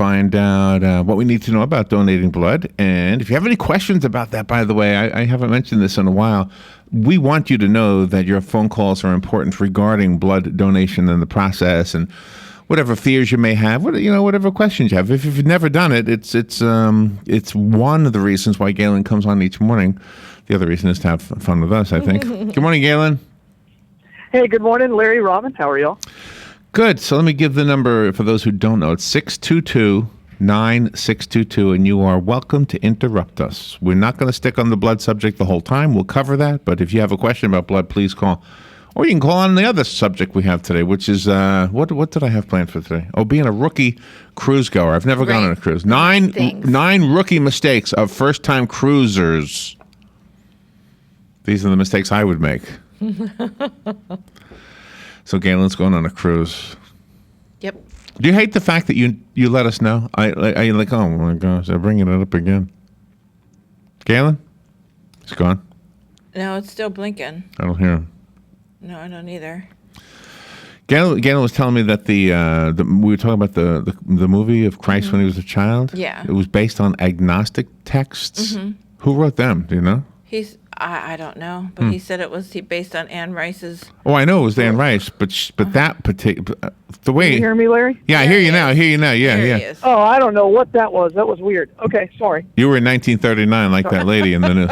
find out what we need to know about donating blood. And if you have any questions about that, by the way, I haven't mentioned this in a while. We want you to know that your phone calls are important regarding blood donation and the process and whatever fears you may have, whatever questions you have. If you've never done it, it's one of the reasons why Galen comes on each morning. The other reason is to have fun with us, I think. Good morning, Galen. Hey, good morning, Larry, Robin. How are y'all? Good. So let me give the number for those who don't know. It's 622-9622, and you are welcome to interrupt us. We're not going to stick on the blood subject the whole time. We'll cover that. But if you have a question about blood, please call. Or you can call on the other subject we have today, which is, what did I have planned for today? Oh, being a rookie cruise goer. I've never gone on a cruise. Nine rookie mistakes of first-time cruisers. These are the mistakes I would make. So Galen's going on a cruise. Yep. Do you hate the fact that you let us know? Are you like, oh my gosh, they're bringing it up again? Galen? He's gone. No, it's still blinking. I don't hear him. No, I don't either. Galen was telling me that we were talking about the movie of Christ when he was a child. Yeah. It was based on agnostic texts. Mm-hmm. Who wrote them? Do you know? I don't know, but he said it was based on Anne Rice's. Oh, I know it was Anne Rice, but that particular the way. Can you hear me, Larry? Yeah, I hear you now. I hear you now. Yeah, There yeah. he is. Oh, I don't know what that was. That was weird. Okay, sorry. You were in 1939, like that lady in the news.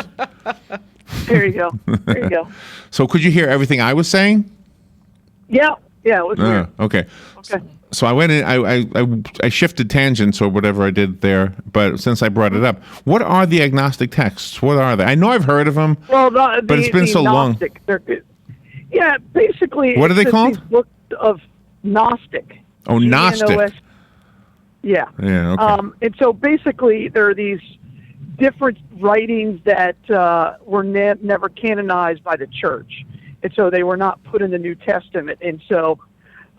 There you go. There you go. So, could you hear everything I was saying? Yeah, it was weird. Okay. Okay. So I went in. I shifted tangents or whatever I did there. But since I brought it up, what are the agnostic texts? What are they? I know I've heard of them. Well, but it's been so Gnostic, long. Yeah, basically. What are they called? These books of Gnostic. Oh, Gnostic. Gnos. Yeah. Yeah. Okay. And so basically, there are these different writings that were never canonized by the church, and so they were not put in the New Testament, and so.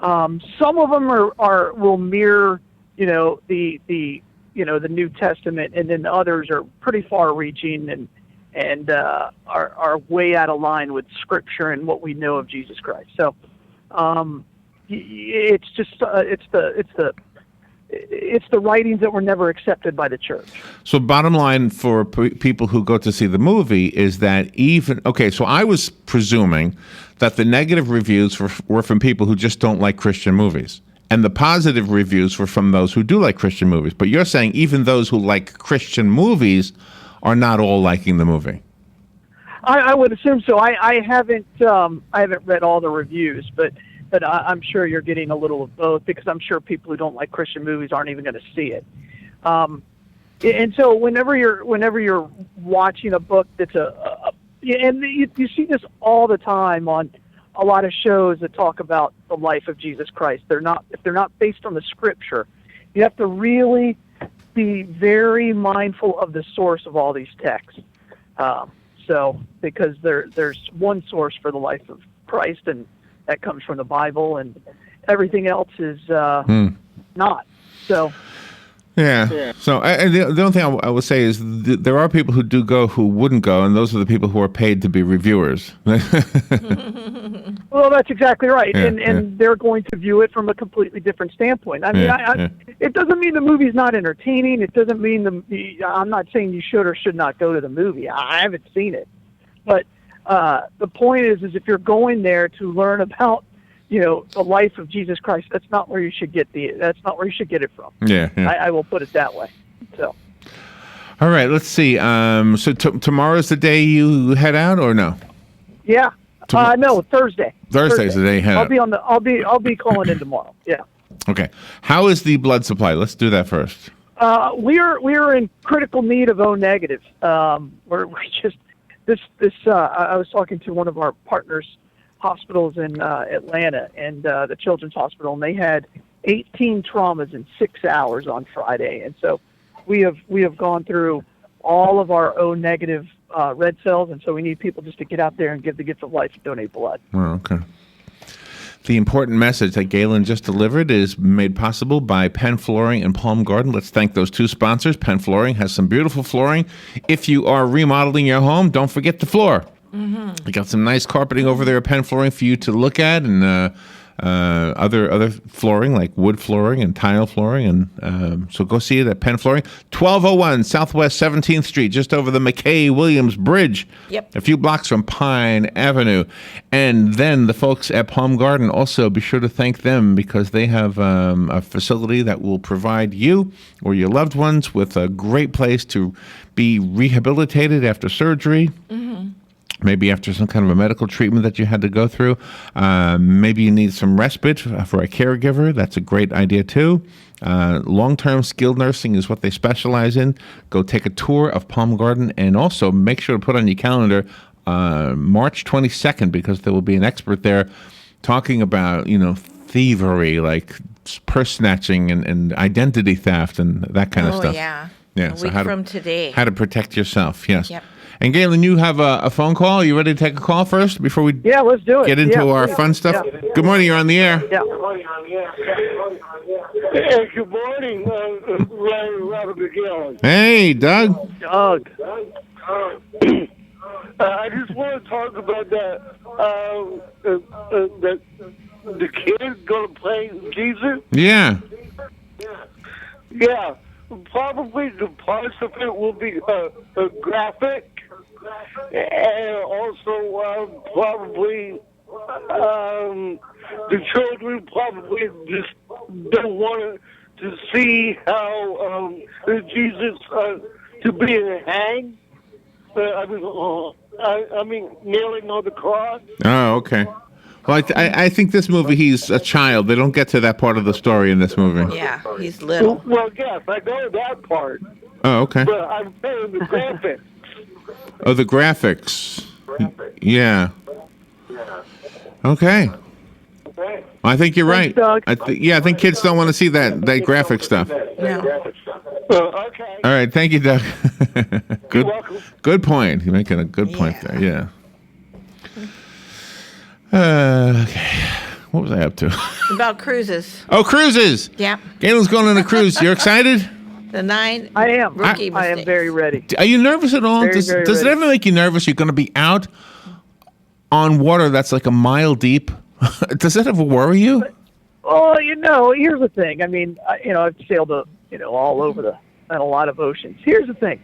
Some of them will mirror, the New Testament, and then others are pretty far-reaching and are way out of line with Scripture and what we know of Jesus Christ. So, it's just it's the writings that were never accepted by the church. So bottom line for people who go to see the movie is that so I was presuming that the negative reviews were from people who just don't like Christian movies. And the positive reviews were from those who do like Christian movies. But you're saying even those who like Christian movies are not all liking the movie. I would assume so. I haven't read all the reviews, but I'm sure you're getting a little of both, because I'm sure people who don't like Christian movies aren't even going to see it. And so whenever you're watching a book that's and you see this all the time on a lot of shows that talk about the life of Jesus Christ. If they're not based on the Scripture, you have to really be very mindful of the source of all these texts. Because there's one source for the life of Christ, and that comes from the Bible, and everything else is not. So. Yeah. So the only thing I would say is there are people who do go who wouldn't go, and those are the people who are paid to be reviewers. Well, that's exactly right, Yeah, and they're going to view it from a completely different standpoint. I mean, it doesn't mean the movie's not entertaining. It doesn't mean I'm not saying you should or should not go to the movie. I haven't seen it, but the point is if you're going there to learn about the life of Jesus Christ, that's not where you should get it from. Yeah. I will put it that way. So. All right, let's see. So tomorrow's the day you head out, or no? Yeah. No, Thursday. Thursday's the day you head out. I'll be calling in tomorrow. Yeah. Okay. How is the blood supply? Let's do that first. We're in critical need of O negative. I was talking to one of our partners hospitals in Atlanta, and the Children's Hospital, and they had 18 traumas in 6 hours on Friday, and so we have gone through all of our O negative red cells, and so we need people just to get out there and give the gift of life and donate blood. Oh, okay. The important message that Galen just delivered is made possible by Penn Flooring and Palm Garden. Let's thank those two sponsors. Penn Flooring has some beautiful flooring. If you are remodeling your home, don't forget the floor. Mm-hmm. We got some nice carpeting over there at Penn Flooring for you to look at and other flooring like wood flooring and tile flooring. And so go see it at Penn Flooring, 1201 Southwest 17th Street, just over the McKay-Williams Bridge. Yep. A few blocks from Pine Avenue. And then the folks at Palm Garden, also be sure to thank them because they have a facility that will provide you or your loved ones with a great place to be rehabilitated after surgery. Maybe after some kind of a medical treatment that you had to go through. Maybe you need some respite for a caregiver. That's a great idea, too. Long-term skilled nursing is what they specialize in. Go take a tour of Palm Garden, and also make sure to put on your calendar March 22nd, because there will be an expert there talking about, thievery, like purse snatching and identity theft and that kind of stuff. Oh, yeah. Yeah. A week from today. How to protect yourself, yes. Yep. And Galen, you have a phone call. Are you ready to take a call first before we Yeah, let's do it. get into our please. fun stuff? Yeah. Good morning. You're on the air. Yeah. Hey, good morning, Robert McGill. Hey, Doug. Doug. I just want to talk about that the kid going to play Jesus. Yeah. Yeah, probably the parts of it will be graphic, and also probably the children probably just don't want to see how Jesus to be hanged. I mean, kneeling on the cross. Oh, okay. Well, I think this movie, he's a child. They don't get to that part of the story in this movie. Yeah, he's little. Well, yes, I know that part, Oh, okay. but I'm saying the graphics. Oh, the graphics. Yeah. Okay. I think you're right. Doug. I think kids don't want to see that graphic stuff. No. Okay. All right. Thank you, Doug. Good. welcome. Good point. You're making a good point Yeah. there. Yeah. Okay. What was I up to? About cruises. Oh, cruises. Yeah. Galen's going on a cruise. You're excited? The 9 I am. rookie I am mistakes. very ready. Are you nervous at all? Very, Does very it ready. ever make you nervous? You're going to be out on water that's like a mile deep. Does that ever worry you? Well, here's the thing. I mean, I've sailed, all over in a lot of oceans. Here's the thing.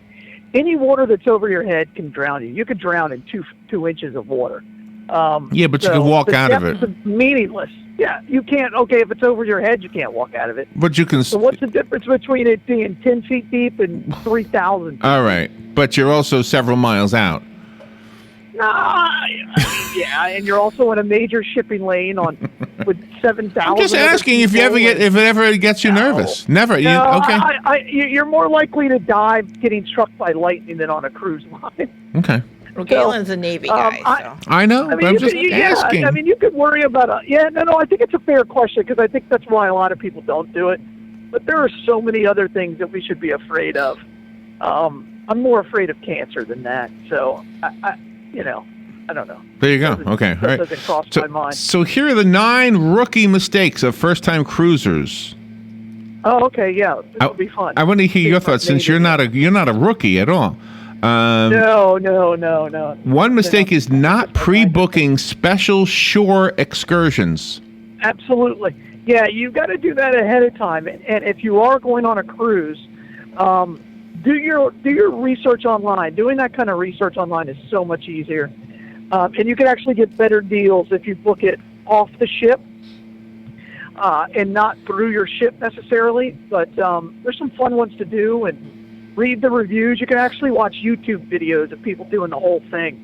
Any water that's over your head can drown you. You could drown in two inches of water. Yeah, but you can walk out of it. The depths are meaningless. Yeah, you can't. Okay, if it's over your head, you can't walk out of it. But you can. So what's the difference between it being 10 feet deep and 3,000? All right, but you're also several miles out. Yeah, and you're also in a major shipping lane with 7,000. I'm just asking if it ever gets you nervous. Never. No, Okay. You're more likely to die getting struck by lightning than on a cruise line. Okay. Well, Galen's a Navy guy, so. I know. I but mean, I'm just asking. I mean, you could worry about No, I think it's a fair question because I think that's why a lot of people don't do it. But there are so many other things that we should be afraid of. I'm more afraid of cancer than that. So, I don't know. There you go. Okay. All That right. doesn't cross my mind. So here are the 9 rookie mistakes of first-time cruisers. Oh, okay, yeah, this will be fun. I want to hear your thoughts since you're not a rookie at all. No. One mistake is not pre-booking special shore excursions. Absolutely. Yeah, you've got to do that ahead of time. And if you are going on a cruise, do your research online. Doing that kind of research online is so much easier. And you can actually get better deals if you book it off the ship and not through your ship necessarily. But there's some fun ones to do and read the reviews. You can actually watch YouTube videos of people doing the whole thing.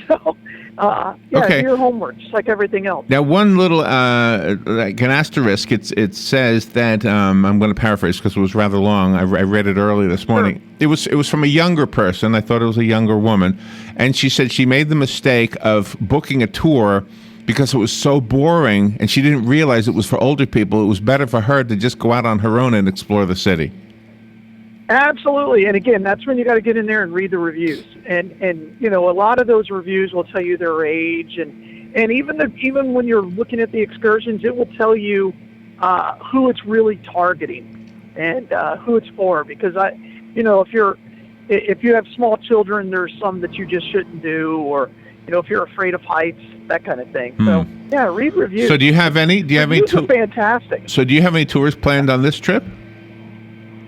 So, Okay. do your homework, just like everything else. Now, one little like an asterisk. It says that I'm going to paraphrase because it was rather long. I read it early this morning. It was from a younger person. I thought it was a younger woman, and she said she made the mistake of booking a tour because it was so boring, and she didn't realize it was for older people. It was better for her to just go out on her own and explore the city. Absolutely, and again, that's when you got to get in there and read the reviews, and a lot of those reviews will tell you their age, and even when you're looking at the excursions, it will tell you who it's really targeting and who it's for. Because if you have small children, there's some that you just shouldn't do, or if you're afraid of heights, that kind of thing. So yeah, read reviews. So do you have any? Do you have any? Reviews are fantastic. So do you have any tours planned on this trip?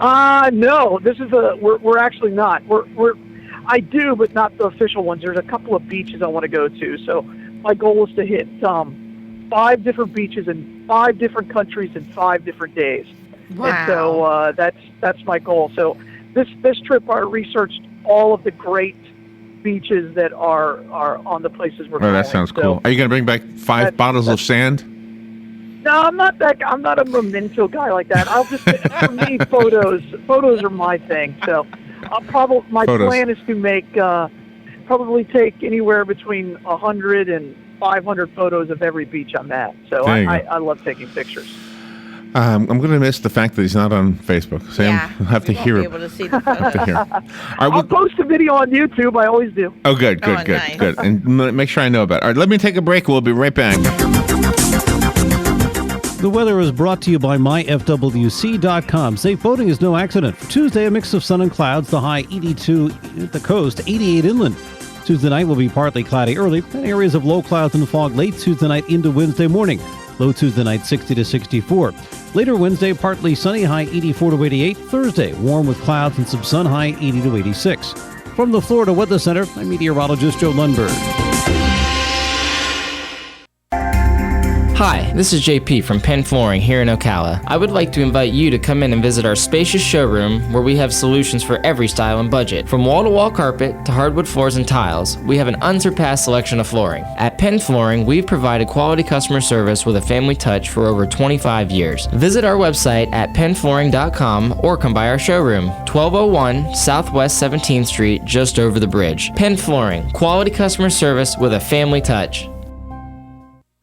No. This is we're actually not. I do, but not the official ones. There's a couple of beaches I want to go to. So my goal is to hit 5 different beaches in 5 different countries in 5 different days. Wow. And so that's my goal. So this trip, I researched all of the great beaches that are on the places we're going. Oh, that sounds cool. Are you going to bring back 5 bottles of sand? No, I'm not a memento guy like that. I'll just, for me, photos are my thing. So my plan is to make, probably take anywhere between 100 and 500 photos of every beach I'm at. So I love taking pictures. I'm going to miss the fact that he's not on Facebook. Sam, Yeah, I'll have to hear be him. able to see the photos. I'll post a video on YouTube. I always do. Oh, good. Nice. Good. And make sure I know about it. All right, let me take a break. We'll be right back. The weather is brought to you by myfwc.com. Safe boating is no accident. For Tuesday, a mix of sun and clouds. The high 82 at the coast, 88 inland. Tuesday night will be partly cloudy early, and areas of low clouds and fog late Tuesday night into Wednesday morning. Low Tuesday night 60 to 64. Later Wednesday, partly sunny, high 84 to 88. Thursday, warm with clouds and some sun, high 80 to 86. From the Florida Weather Center, I'm meteorologist Joe Lundberg. Hi, this is JP from Penn Flooring here in Ocala. I would like to invite you to come in and visit our spacious showroom where we have solutions for every style and budget. From wall-to-wall carpet to hardwood floors and tiles, we have an unsurpassed selection of flooring. At Penn Flooring, we've provided quality customer service with a family touch for over 25 years. Visit our website at pennflooring.com or come by our showroom, 1201 Southwest 17th Street, just over the bridge. Penn Flooring, quality customer service with a family touch.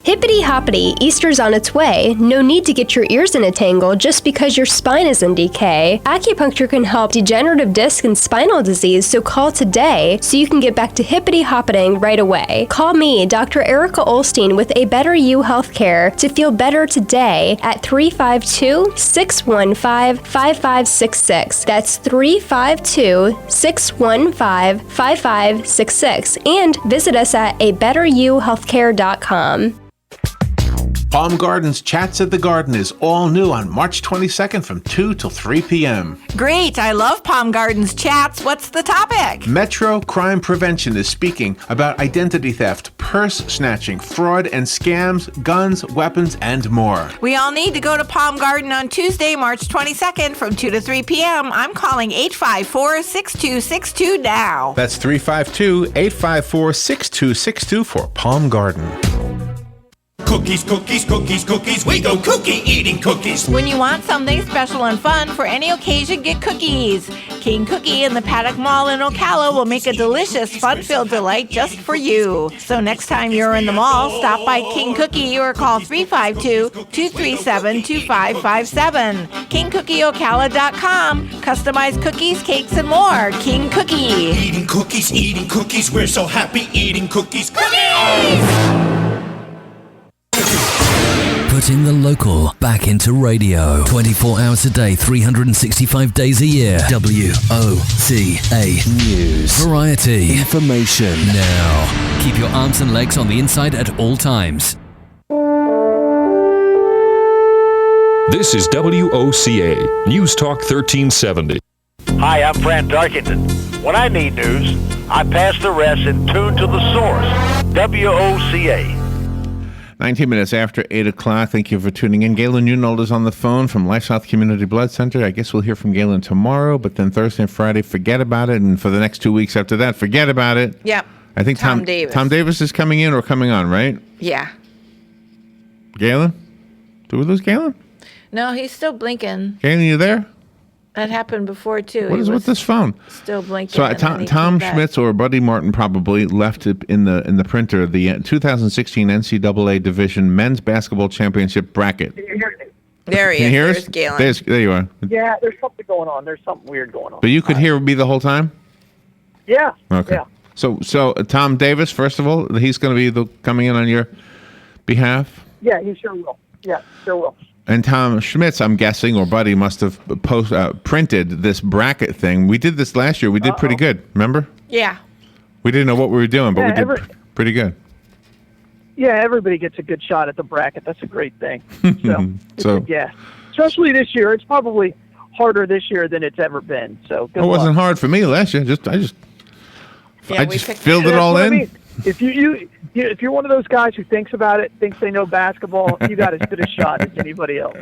Hippity hoppity, Easter's on its way. No need to get your ears in a tangle just because your spine is in decay. Acupuncture can help degenerative disc and spinal disease, so call today so you can get back to hippity hoppiting right away. Call me, Dr. Erica Olstein with A Better You Healthcare to feel better today at 352-615-5566. That's 352-615-5566. And visit us at abetteryouhealthcare.com. Palm Gardens Chats at the Garden is all new on March 22nd from 2 till 3 p.m. Great. I love Palm Gardens Chats. What's the topic? Metro Crime Prevention is speaking about identity theft, purse snatching, fraud and scams, guns, weapons, and more. We all need to go to Palm Garden on Tuesday, March 22nd from 2 to 3 p.m. I'm calling 854-6262 now. That's 352-854-6262 for Palm Garden. Cookies, cookies, cookies, cookies. We go cookie eating cookies. When you want something special and fun for any occasion, get cookies. King Cookie in the Paddock Mall in Ocala will make a delicious, fun-filled delight just for you. So next time you're in the mall, stop by King Cookie or call 352-237-2557. KingCookieOcala.com. Customized cookies, cakes, and more. King Cookie. Eating cookies. We're so happy eating cookies. Cookies! Putting the local back into radio. 24 hours a day, 365 days a year. WOCA News. Variety. Information. Now. Keep your arms and legs on the inside at all times. This is WOCA, News Talk 1370. Hi, I'm Fran Darkington. When I need news, I pass the rest and tune to the source. WOCA. 19 minutes after 8 o'clock. Thank you for tuning in. Galen Unold is on the phone from LifeSouth Community Blood Center. I guess we'll hear from Galen tomorrow, but then Thursday and Friday, forget about it. And for the next 2 weeks after that, forget about it. Yep. I think Tom Davis is coming in or coming on, right? Yeah. Galen? Did we lose Galen? No, he's still blinking. Galen, you there? That happened before, too. What is with this phone? Still blinking. So Tom Schmitz or Buddy Martin probably left it in the printer, the 2016 NCAA Division Men's Basketball Championship bracket. There he is. There's Galen. There you are. Yeah, there's something going on. There's something weird going on. But you could hear me the whole time? Yeah. Okay. Yeah. So Tom Davis, first of all, he's going to be coming in on your behalf? Yeah, he sure will. Yeah, sure will. And Tom Schmitz, I'm guessing, or Buddy, must have printed this bracket thing. We did this last year. We did pretty good, remember? Yeah. We didn't know what we were doing, but we did Pretty good. Yeah, everybody gets a good shot at the bracket. That's a great thing. So yeah, especially this year. It's probably harder this year than it's ever been. So good it wasn't luck. hard for me last year. I just filled it That's all what in. I mean. If if you're one of those guys who thinks about it, thinks they know basketball, you got as good a shot as anybody else.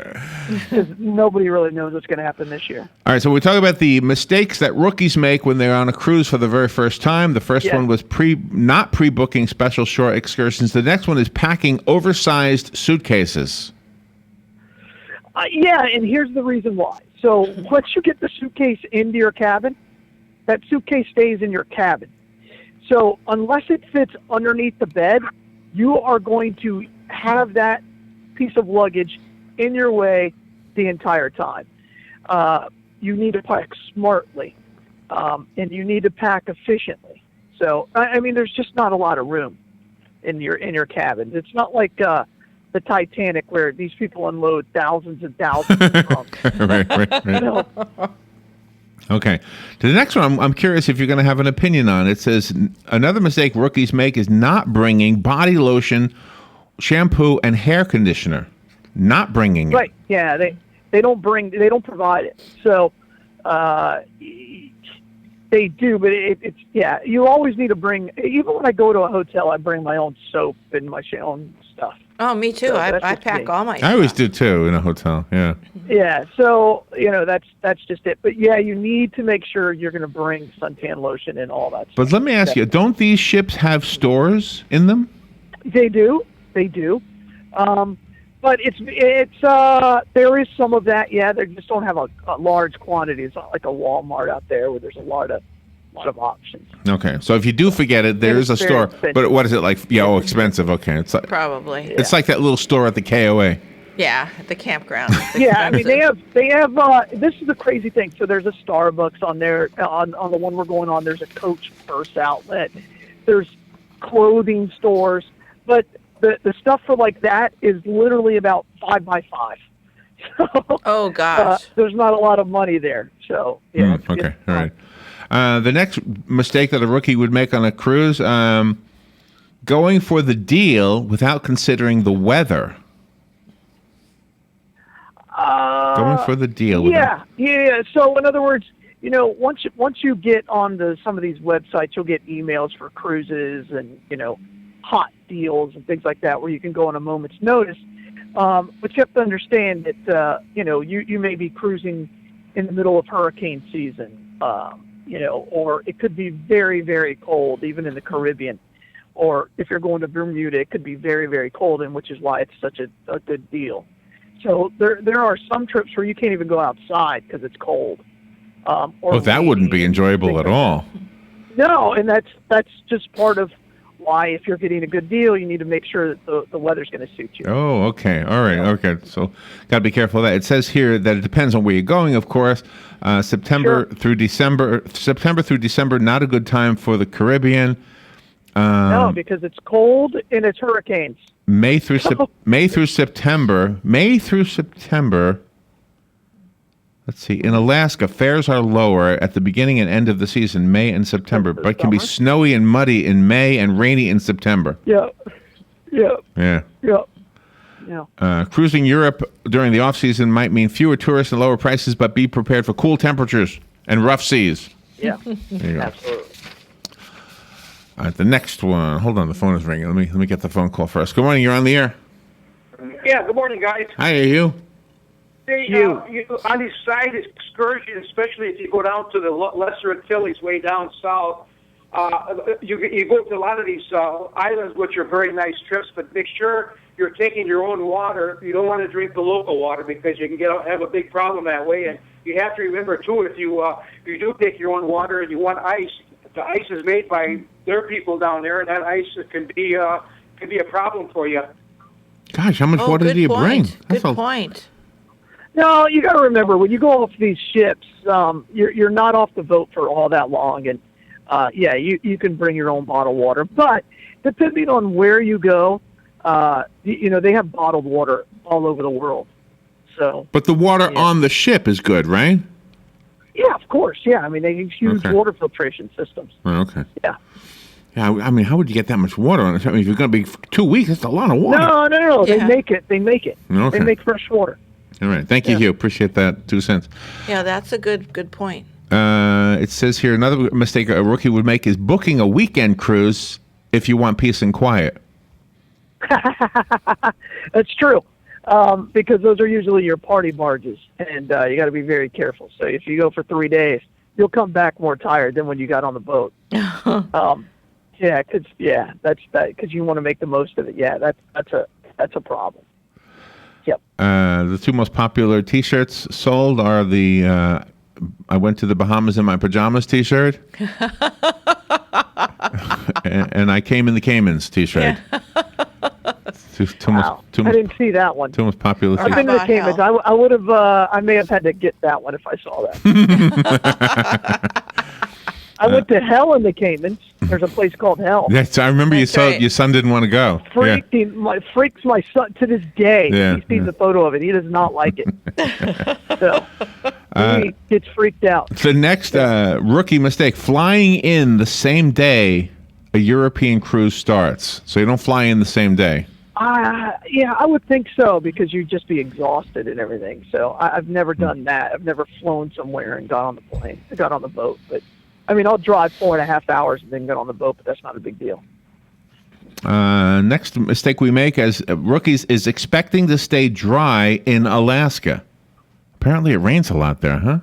Because nobody really knows what's going to happen this year. All right, so we talk about the mistakes that rookies make when they're on a cruise for the very first time. The first one was not pre-booking special shore excursions. The next one is packing oversized suitcases. Yeah, and here's the reason why. So once you get the suitcase into your cabin, that suitcase stays in your cabin. So unless it fits underneath the bed, you are going to have that piece of luggage in your way the entire time. You need to pack smartly, and you need to pack efficiently. So I mean, there's just not a lot of room in your cabin. It's not like the Titanic where these people unload thousands and thousands of trunks. right. You know? Okay. To the next one, I'm curious if you're going to have an opinion on. It says another mistake rookies make is not bringing body lotion, shampoo, and hair conditioner. Not bringing it. Right. Yeah. They don't provide it. So they do, but it's you always need to bring. Even when I go to a hotel, I bring my own soap and my own stuff. Oh, me too. So I pack all my I always do too in a hotel. Yeah. Yeah, so that's just it. But yeah, you need to make sure you're going to bring suntan lotion and all that. But let me ask you: don't these ships have stores in them? They do. But it's there is some of that. Yeah, they just don't have a large quantity. It's not like a Walmart out there where there's a lot of options. Okay, so if you do forget it, there is a store. Expensive. But what is it like? Yeah, expensive. Okay, it's like Probably. It's like that little store at the KOA. Yeah, at the campground. It's Yeah, I mean expensive. they have. This is the crazy thing. So there's a Starbucks on there on the one we're going on. There's a Coach Purse outlet. There's clothing stores, but the stuff for like that is literally about 5 by 5. So, oh gosh, there's not a lot of money there. So yeah. Okay, all right. The next mistake that a rookie would make on a cruise, going for the deal without considering the weather. Going for the deal. Yeah. So in other words, once you get on some of these websites, you'll get emails for cruises and hot deals and things like that where you can go on a moment's notice. But you have to understand that you may be cruising in the middle of hurricane season, or it could be very, very cold, even in the Caribbean. Or if you're going to Bermuda, it could be very, very cold, and which is why it's such a good deal. So there are some trips where you can't even go outside because it's cold. That wouldn't be enjoyable at all. No, and that's just part of why, if you're getting a good deal, you need to make sure that the weather's going to suit you. Oh, okay. All right. Okay. So got to be careful of that. It says here that it depends on where you're going, of course. September through December, not a good time for the Caribbean. No, because it's cold and it's hurricanes. May through September. Let's see. In Alaska, fares are lower at the beginning and end of the season, May and September, but can be snowy and muddy in May and rainy in September. Yeah. Cruising Europe during the off-season might mean fewer tourists and lower prices, but be prepared for cool temperatures and rough seas. Yeah, There you go. absolutely. All right, the next one. Hold on, the phone is ringing. Let me get the phone call first. Good morning. You're on the air. Yeah, good morning, guys. Hi, are you? Hey, on these side excursions, especially if you go down to the Lesser Antilles, way down south, you go to a lot of these islands, which are very nice trips, but make sure you're taking your own water. You don't want to drink the local water because you can have a big problem that way. And you have to remember, too, if you do take your own water and you want ice, the ice is made by their people down there, and that ice can be a problem for you. Gosh, how much water do you bring? Good point. No, you got to remember, when you go off these ships, you're not off the boat for all that long, and you can bring your own bottled water. But depending on where you go, they have bottled water all over the world. So, but the water on the ship is good, right? Yeah, of course. Yeah, I mean they use huge water filtration systems. Oh, okay. Yeah. Yeah, I mean, how would you get that much water on it? I mean, if you're going to be 2 weeks, that's a lot of water. No. Yeah. They make it. Okay. They make fresh water. All right. Thank you, Hugh. Appreciate that 2 cents. Yeah, that's a good point. It says here another mistake a rookie would make is booking a weekend cruise if you want peace and quiet. That's true. Because those are usually your party barges, and you got to be very careful. So if you go for 3 days, you'll come back more tired than when you got on the boat. Because you want to make the most of it. Yeah, that's a problem. Yep. The two most popular T-shirts sold are the "I went to the Bahamas in my pajamas" T-shirt, and "I came in the Caymans" T-shirt. Yeah. I didn't see that one. Two most popular. I've been to the Caymans. I would have. I may have had to get that one if I saw that. I went to hell in the Caymans. There's a place called Hell. Yes, I remember you saw your son didn't want to go. Freaks my son to this day. Yeah, He sees a photo of it. He does not like it. So he gets freaked out. The next rookie mistake: flying in the same day a European cruise starts. So you don't fly in the same day. Yeah, I would think so because you'd just be exhausted and everything. So I've never done that. I've never flown somewhere and got on the plane. I got on the boat, but I mean, I'll drive 4.5 hours and then get on the boat, but that's not a big deal. Next mistake we make as rookies is expecting to stay dry in Alaska. Apparently it rains a lot there, huh?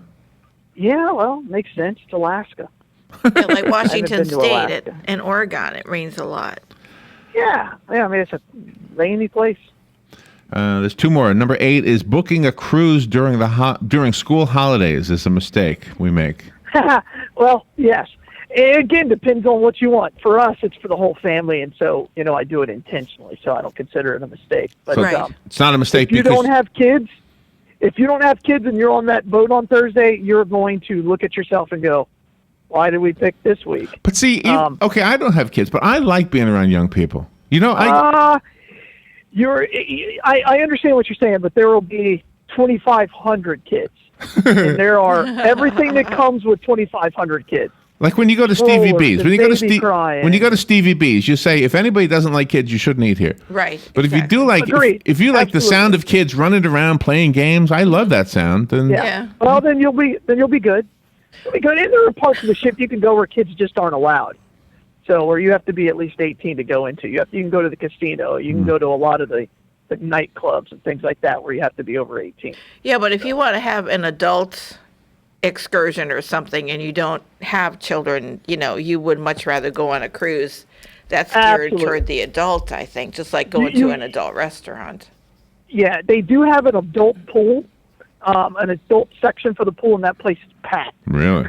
Yeah, well, makes sense. It's Alaska. Yeah, like Washington been to State Alaska. and Oregon, it rains a lot. Yeah. I mean, it's a rainy place. There's two more. Number 8 is booking a cruise during school holidays is a mistake we make. Well, yes. It, again, depends on what you want. For us, it's for the whole family, and so, I do it intentionally, so I don't consider it a mistake. But it's not a mistake if you don't have kids, and you're on that boat on Thursday, you're going to look at yourself and go, why did we pick this week? But see, okay, I don't have kids, but I like being around young people. I understand what you're saying, but there will be 2,500 kids. And there are everything that comes with 2,500 kids. Like when you go to Stevie B's, when you go to Stevie B's, you say if anybody doesn't like kids, you shouldn't eat here. Right. But if you do like, if you like the sound of kids running around playing games, I love that sound. Then Well, then you'll be good. You'll be good. And there are parts of the ship you can go where kids just aren't allowed. So where you have to be at least 18 to go into. You can go to the casino. You can go to a lot of the nightclubs and things like that where you have to be over 18. Yeah, but if you want to have an adult excursion or something and you don't have children, you would much rather go on a cruise that's geared toward the adult, I think, just like going to an adult restaurant. Yeah, they do have an adult pool, an adult section for the pool, and that place is packed. Really?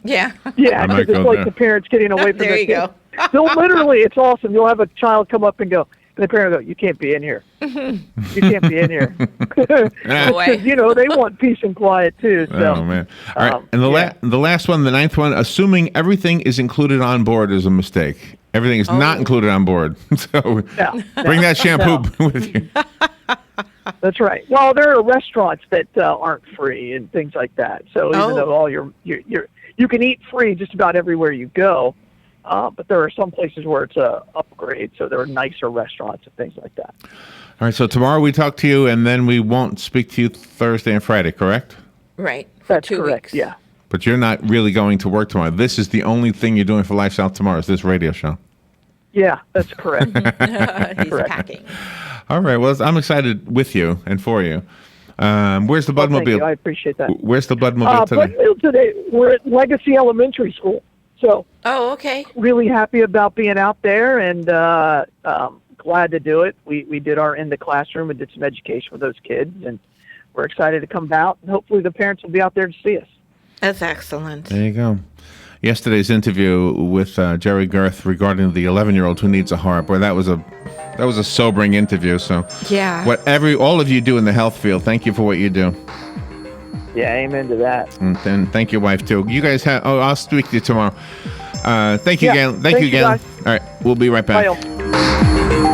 Yeah. Yeah, because it's like the parents getting away from their kids. They'll literally, it's awesome. You'll have a child come up and go, and the parent will go, you can't be in here. You can't be in here. Because, they want peace and quiet, too. So, oh, man. All right. And the last one, the 9th one, assuming everything is included on board is a mistake. Everything is not included on board. So bring that shampoo with you. That's right. Well, there are restaurants that aren't free and things like that. So even though all you can eat free just about everywhere you go, but there are some places where it's a upgrade, so there are nicer restaurants and things like that. All right, so tomorrow we talk to you, and then we won't speak to you Thursday and Friday, correct? Right. That's 2 correct, weeks. yeah. But you're not really going to work tomorrow. This is the only thing you're doing for LifeSouth tomorrow is this radio show. Yeah, that's correct. He's packing. All right, well, I'm excited with you and for you. Where's the Bloodmobile? Thank you. I appreciate that. Where's the Bloodmobile today? Bloodmobile today, we're at Legacy Elementary School. So, okay. Really happy about being out there and glad to do it. We did our in the classroom and did some education with those kids, and we're excited to come out. And hopefully the parents will be out there to see us. That's excellent. There you go. Yesterday's interview with Jerry Girth regarding the 11-year-old who needs a heart, boy, that was a sobering interview. So, yeah, all of you do in the health field, thank you for what you do. Yeah, amen to that. And thank your wife too. You guys have. Oh, I'll speak to you tomorrow. Thank you, Galen. Thank you, Galen. Guys. All right, we'll be right back. Bye.